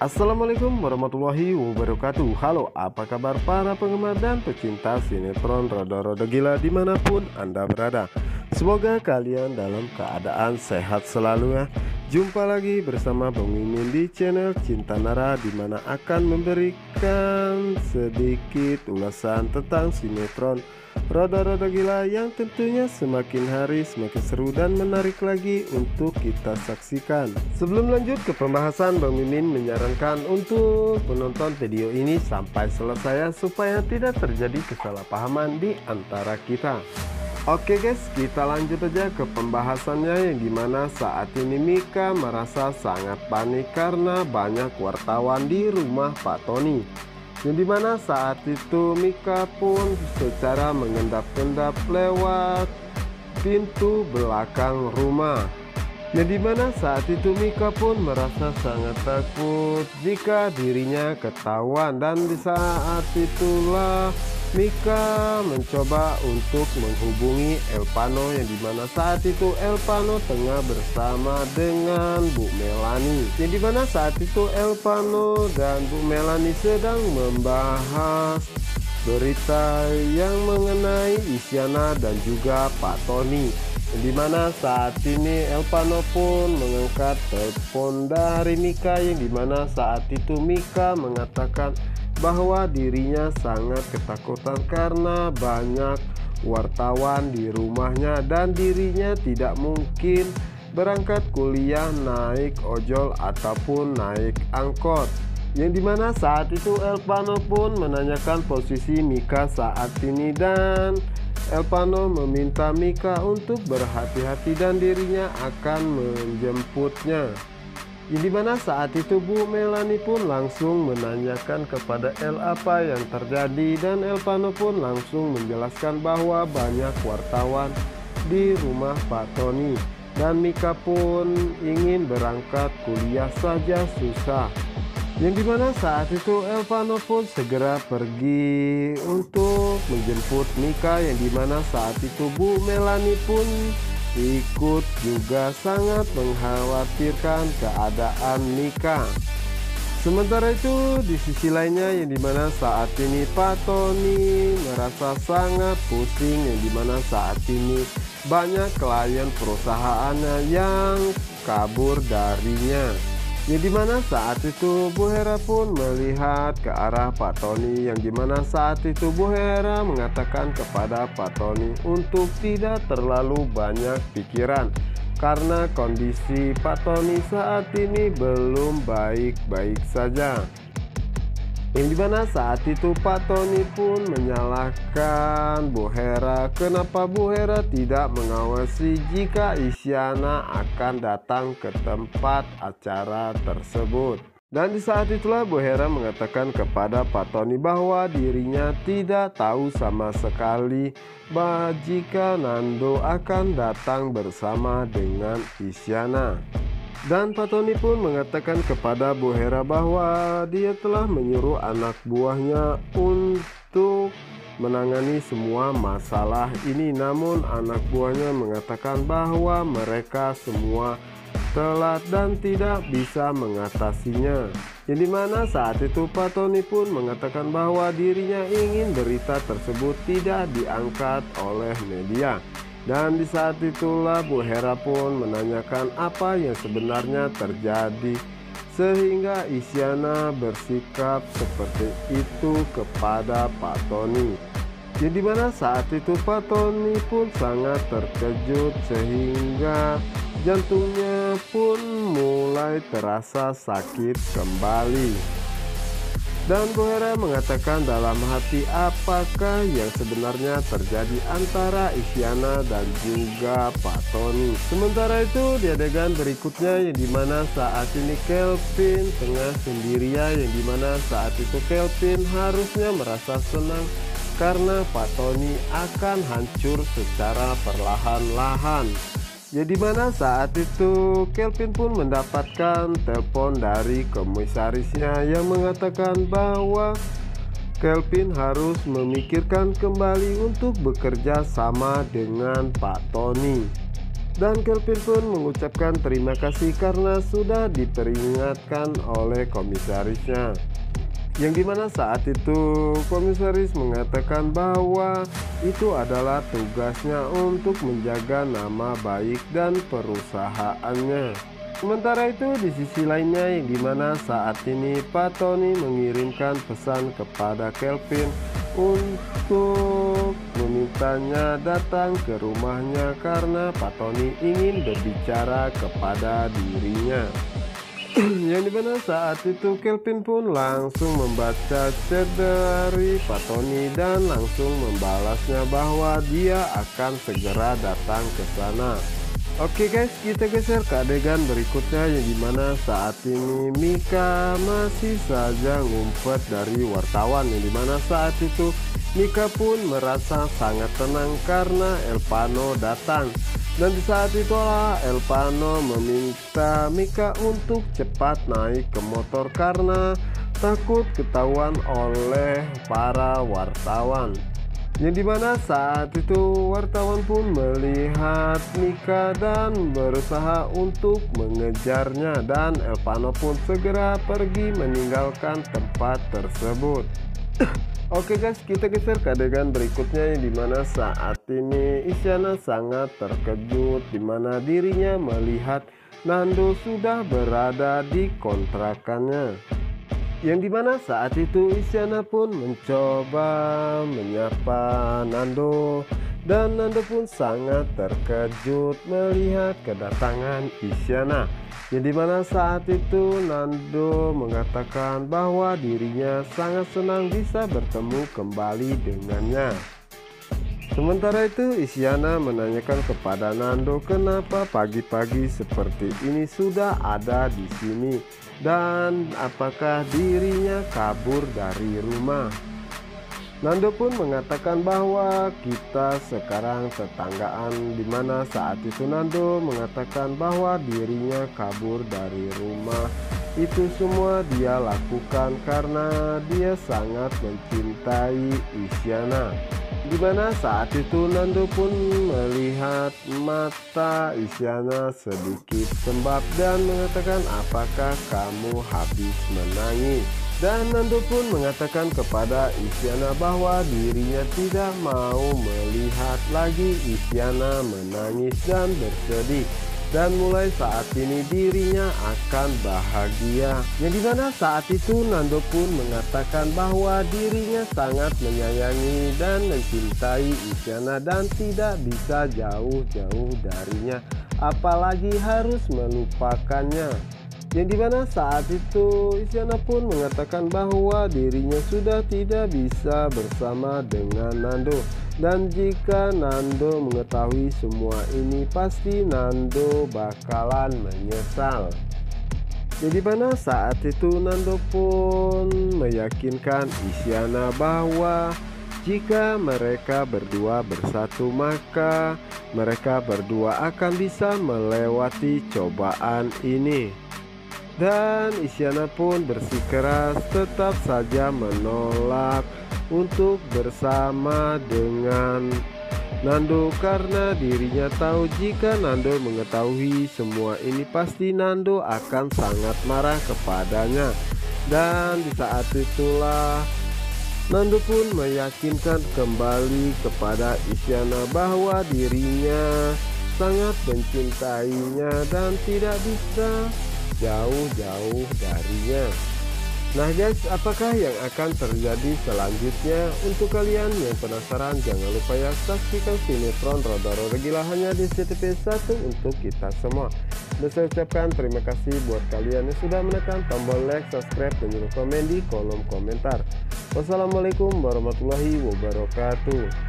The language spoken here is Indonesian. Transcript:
Assalamualaikum warahmatullahi wabarakatuh. Halo, apa kabar para penggemar dan pecinta sinetron Rodo-Rodo Gila dimanapun Anda berada. Semoga kalian dalam keadaan sehat selalu ya. Jumpa lagi bersama Bang Mimin di channel Cinta Nara, dimana akan memberikan sedikit ulasan tentang sinetron Rodo-Rodo Gila yang tentunya semakin hari semakin seru dan menarik lagi untuk kita saksikan. Sebelum lanjut ke pembahasan, Bang Mimin menyarankan untuk menonton video ini sampai selesai ya, supaya tidak terjadi kesalahpahaman di antara kita. Oke guys, kita lanjut aja ke pembahasannya, yang dimana saat ini Mika merasa sangat panik karena banyak wartawan di rumah Pak Tony. Yang dimana saat itu Mika pun secara mengendap-endap lewat pintu belakang rumah. Yang dimana saat itu Mika pun merasa sangat takut jika dirinya ketahuan, dan di saat itulah Mika mencoba untuk menghubungi Elpano, yang dimana saat itu Elpano tengah bersama dengan Bu Melani. Yang dimana saat itu Elpano dan Bu Melani sedang membahas berita yang mengenai Isyana dan juga Pak Tony. Yang dimana saat ini Elpano pun mengangkat telepon dari Mika, yang dimana saat itu Mika mengatakan bahwa dirinya sangat ketakutan karena banyak wartawan di rumahnya dan dirinya tidak mungkin berangkat kuliah naik ojol ataupun naik angkot. Yang dimana saat itu Elpano pun menanyakan posisi Mika saat ini, dan Elpano meminta Mika untuk berhati-hati dan dirinya akan menjemputnya. Yang dimana saat itu Bu Melani pun langsung menanyakan kepada El apa yang terjadi, dan Elpano pun langsung menjelaskan bahwa banyak wartawan di rumah Pak Tony dan Mika pun ingin berangkat kuliah saja susah. Yang dimana saat itu Elpano pun segera pergi untuk menjemput Mika, yang dimana saat itu Bu Melani pun ikut juga sangat mengkhawatirkan keadaan Mika. Sementara itu di sisi lainnya, yang dimana saat ini Pak Tony merasa sangat pusing, yang dimana saat ini banyak klien perusahaannya yang kabur darinya. Yang dimana saat itu Bu Hera pun melihat ke arah Pak Tony, yang dimana saat itu Bu Hera mengatakan kepada Pak Tony untuk tidak terlalu banyak pikiran karena kondisi Pak Tony saat ini belum baik-baik saja. Yang dimana saat itu Pak Tony pun menyalahkan Bu Hera, kenapa Bu Hera tidak mengawasi jika Isyana akan datang ke tempat acara tersebut. Dan di saat itulah Bu Hera mengatakan kepada Pak Tony bahwa dirinya tidak tahu sama sekali jika Nando akan datang bersama dengan Isyana. Dan Pak Tony pun mengatakan kepada Bu Hera bahwa dia telah menyuruh anak buahnya untuk menangani semua masalah ini, namun anak buahnya mengatakan bahwa mereka semua telat dan tidak bisa mengatasinya. Yang dimana saat itu Pak Tony pun mengatakan bahwa dirinya ingin berita tersebut tidak diangkat oleh media. Dan di saat itulah Bu Hera pun menanyakan apa yang sebenarnya terjadi sehingga Isyana bersikap seperti itu kepada Pak Tony. Jadi dimana saat itu Pak Tony pun sangat terkejut sehingga jantungnya pun mulai terasa sakit kembali. Dan Bu Hera mengatakan dalam hati apakah yang sebenarnya terjadi antara Isyana dan juga Pak Tony. Sementara itu di adegan berikutnya, yang dimana saat ini Kelvin tengah sendirian, yang dimana saat itu Kelvin harusnya merasa senang karena Pak Tony akan hancur secara perlahan-lahan. Jadi mana saat itu Kelvin pun mendapatkan telepon dari komisarisnya yang mengatakan bahwa Kelvin harus memikirkan kembali untuk bekerja sama dengan Pak Tony. Dan Kelvin pun mengucapkan terima kasih karena sudah diperingatkan oleh komisarisnya. Yang dimana saat itu komisaris mengatakan bahwa itu adalah tugasnya untuk menjaga nama baik dan perusahaannya. Sementara itu di sisi lainnya yang dimana saat ini Pak Tony mengirimkan pesan kepada Kelvin untuk memintanya datang ke rumahnya karena Pak Tony ingin berbicara kepada dirinya. Yang dimana saat itu Kelvin pun langsung membaca chat dari Pak Tony dan langsung membalasnya bahwa dia akan segera datang ke sana. Oke guys, kita geser ke adegan berikutnya yang dimana saat ini Mika masih saja ngumpet dari wartawan, yang dimana saat itu Mika pun merasa sangat tenang karena Elpano datang. Dan di saat itulah Elpano meminta Mika untuk cepat naik ke motor karena takut ketahuan oleh para wartawan. Yang dimana saat itu wartawan pun melihat Mika dan berusaha untuk mengejarnya, dan Elpano pun segera pergi meninggalkan tempat tersebut. Oke guys, kita geser ke adegan berikutnya yang dimana saat ini Isyana sangat terkejut dimana dirinya melihat Nando sudah berada di kontrakannya. Yang dimana saat itu Isyana pun mencoba menyapa Nando, dan Nando pun sangat terkejut melihat kedatangan Isyana. Yang dimana saat itu Nando mengatakan bahwa dirinya sangat senang bisa bertemu kembali dengannya. Sementara itu Isyana menanyakan kepada Nando kenapa pagi-pagi seperti ini sudah ada di sini dan apakah dirinya kabur dari rumah. Nando pun mengatakan bahwa kita sekarang tetanggaan, dimana saat itu Nando mengatakan bahwa dirinya kabur dari rumah. Itu semua dia lakukan karena dia sangat mencintai Isyana. Dimana saat itu Nando pun melihat mata Isyana sedikit sembab dan mengatakan apakah kamu habis menangis. Dan Nando pun mengatakan kepada Isyana bahwa dirinya tidak mau melihat lagi Isyana menangis dan bersedih. Dan mulai saat ini dirinya akan bahagia. Yang dimana saat itu Nando pun mengatakan bahwa dirinya sangat menyayangi dan mencintai Isyana dan tidak bisa jauh-jauh darinya, apalagi harus melupakannya. Yang dimana saat itu Isyana pun mengatakan bahwa dirinya sudah tidak bisa bersama dengan Nando. Dan jika Nando mengetahui semua ini pasti Nando bakalan menyesal. Jadi pada saat itu Nando pun meyakinkan Isyana bahwa jika mereka berdua bersatu maka mereka berdua akan bisa melewati cobaan ini. Dan Isyana pun bersikeras tetap saja menolak untuk bersama dengan Nando karena dirinya tahu jika Nando mengetahui semua ini pasti Nando akan sangat marah kepadanya. Dan di saat itulah Nando pun meyakinkan kembali kepada Isyana bahwa dirinya sangat mencintainya dan tidak bisa jauh-jauh darinya. Nah guys, apakah yang akan terjadi selanjutnya? Untuk kalian yang penasaran, jangan lupa ya saksikan sinetron Roda-Roda Gila hanya di CTV1 untuk kita semua. Dan saya ucapkan terima kasih buat kalian yang sudah menekan tombol like, subscribe, dan juga komen di kolom komentar. Wassalamualaikum warahmatullahi wabarakatuh.